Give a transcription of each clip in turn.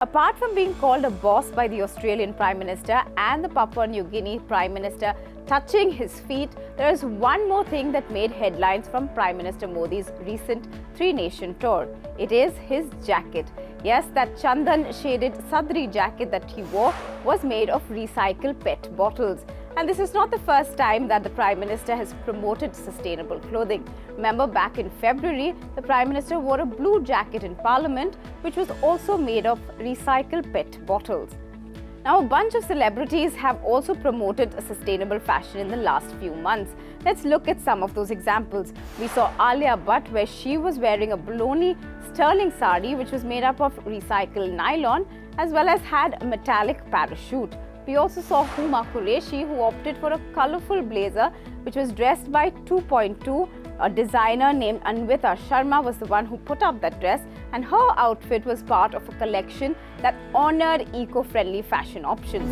Apart from being called a boss by the Australian Prime Minister and the Papua New Guinea Prime Minister touching his feet, there is one more thing that made headlines from Prime Minister Modi's recent three-nation tour. It is his jacket. Yes, that Chandan-shaded Sadri jacket that he wore was made of recycled PET bottles. And this is not the first time that the Prime Minister has promoted sustainable clothing. Remember, back in February, the Prime Minister wore a blue jacket in Parliament, which was also made of recycled PET bottles. Now, a bunch of celebrities have also promoted sustainable fashion in the last few months. Let's look at some of those examples. We saw Alia Bhatt, where she was wearing a Bologna sterling sari, which was made up of recycled nylon, as well as had a metallic parachute. We also saw Huma Qureshi, who opted for a colourful blazer which was dressed by 2.2. A designer named Anvita Sharma was the one who put up that dress, and her outfit was part of a collection that honoured eco-friendly fashion options.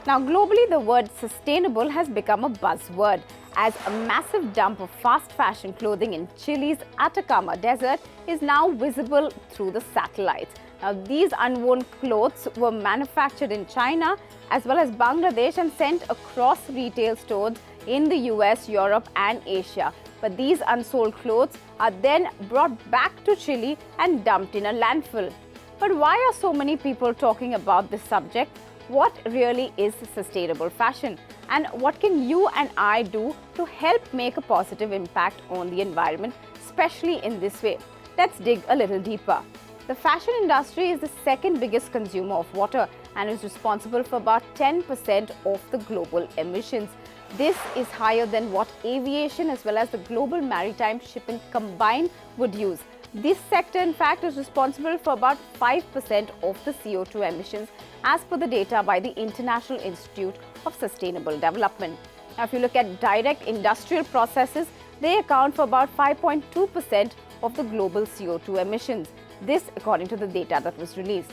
Now, globally, the word sustainable has become a buzzword, as a massive dump of fast fashion clothing in Chile's Atacama Desert is now visible through the satellites. Now, these unworn clothes were manufactured in China as well as Bangladesh and sent across retail stores in the US, Europe and Asia. But these unsold clothes are then brought back to Chile and dumped in a landfill. But why are so many people talking about this subject? What really is sustainable fashion? And what can you and I do to help make a positive impact on the environment, especially in this way? Let's dig a little deeper. The fashion industry is the second biggest consumer of water and is responsible for about 10% of the global emissions. This is higher than what aviation as well as the global maritime shipping combined would use. This sector, in fact, is responsible for about 5% of the CO2 emissions as per the data by the International Institute of Sustainable Development. Now, if you look at direct industrial processes, they account for about 5.2% of the global CO2 emissions. This, according to the data that was released.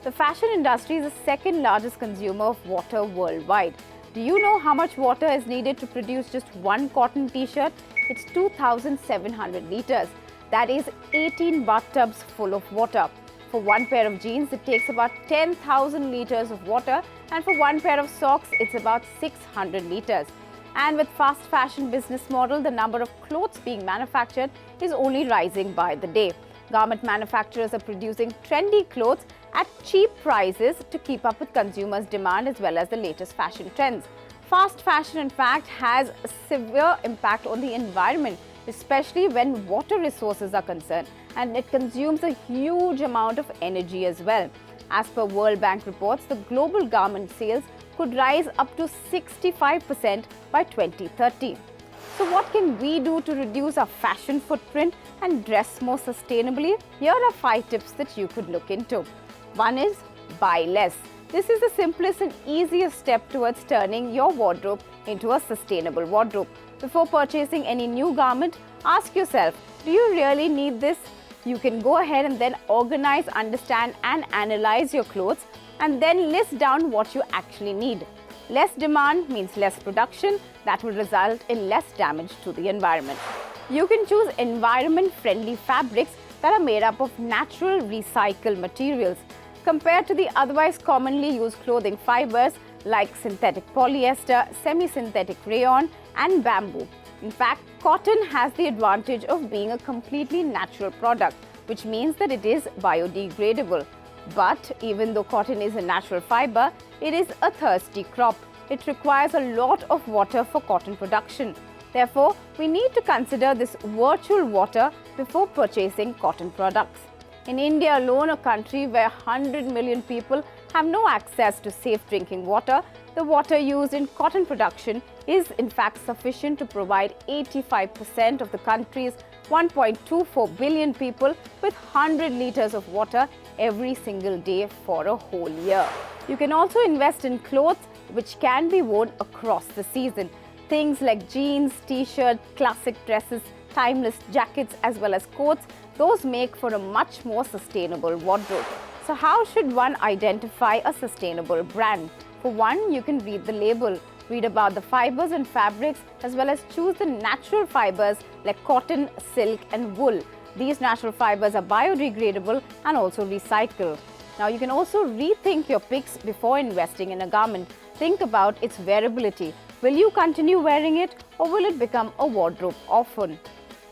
The fashion industry is the second largest consumer of water worldwide. Do you know how much water is needed to produce just one cotton t-shirt? It's 2,700 liters. That is 18 bathtubs full of water. For one pair of jeans, it takes about 10,000 liters of water, and for one pair of socks, it's about 600 liters. And with fast fashion business model, the number of clothes being manufactured is only rising by the day. Garment manufacturers are producing trendy clothes at cheap prices to keep up with consumers' demand as well as the latest fashion trends. Fast fashion, in fact, has a severe impact on the environment, especially when water resources are concerned, and it consumes a huge amount of energy as well. As per World Bank reports, the global garment sales could rise up to 65% by 2030. So what can we do to reduce our fashion footprint and dress more sustainably? Here are 5 tips that you could look into. One is buy less. This is the simplest and easiest step towards turning your wardrobe into a sustainable wardrobe. Before purchasing any new garment, ask yourself, do you really need this? You can go ahead and then organize, understand and analyze your clothes and then list down what you actually need. Less demand means less production. That will result in less damage to the environment. You can choose environment-friendly fabrics that are made up of natural recycled materials compared to the otherwise commonly used clothing fibers like synthetic polyester, semi-synthetic rayon and bamboo. In fact, cotton has the advantage of being a completely natural product, which means that it is biodegradable. But even though cotton is a natural fiber, it is a thirsty crop. It requires a lot of water for cotton production. Therefore, we need to consider this virtual water before purchasing cotton products. In India alone, a country where 100 million people have no access to safe drinking water, the water used in cotton production is in fact sufficient to provide 85% of the country's 1.24 billion people with 100 liters of water every single day for a whole year. You can also invest in clothes which can be worn across the season. Things like jeans, t-shirts, classic dresses, timeless jackets as well as coats, those make for a much more sustainable wardrobe. So how should one identify a sustainable brand? For one, you can read the label. Read about the fibers and fabrics as well as choose the natural fibers like cotton, silk and wool. These natural fibers are biodegradable and also recycled. Now, you can also rethink your picks before investing in a garment. Think about its wearability. Will you continue wearing it or will it become a wardrobe orphan?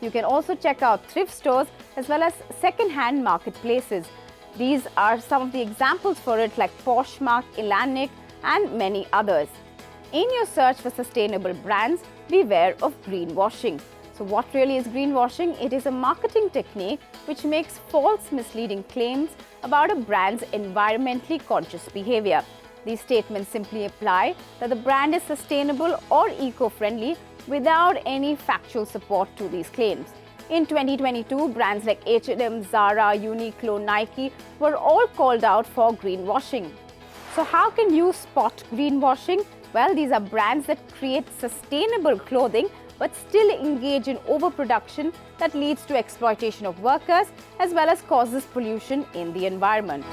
You can also check out thrift stores as well as second-hand marketplaces. These are some of the examples for it, like Poshmark, Elastic, and many others. In your search for sustainable brands, beware of greenwashing. So what really is greenwashing? It is a marketing technique which makes false, misleading claims about a brand's environmentally conscious behavior. These statements simply imply that the brand is sustainable or eco-friendly without any factual support to these claims. In 2022, brands like H&M, Zara, Uniqlo, Nike were all called out for greenwashing. So how can you spot greenwashing? Well, these are brands that create sustainable clothing but still engage in overproduction that leads to exploitation of workers as well as causes pollution in the environment.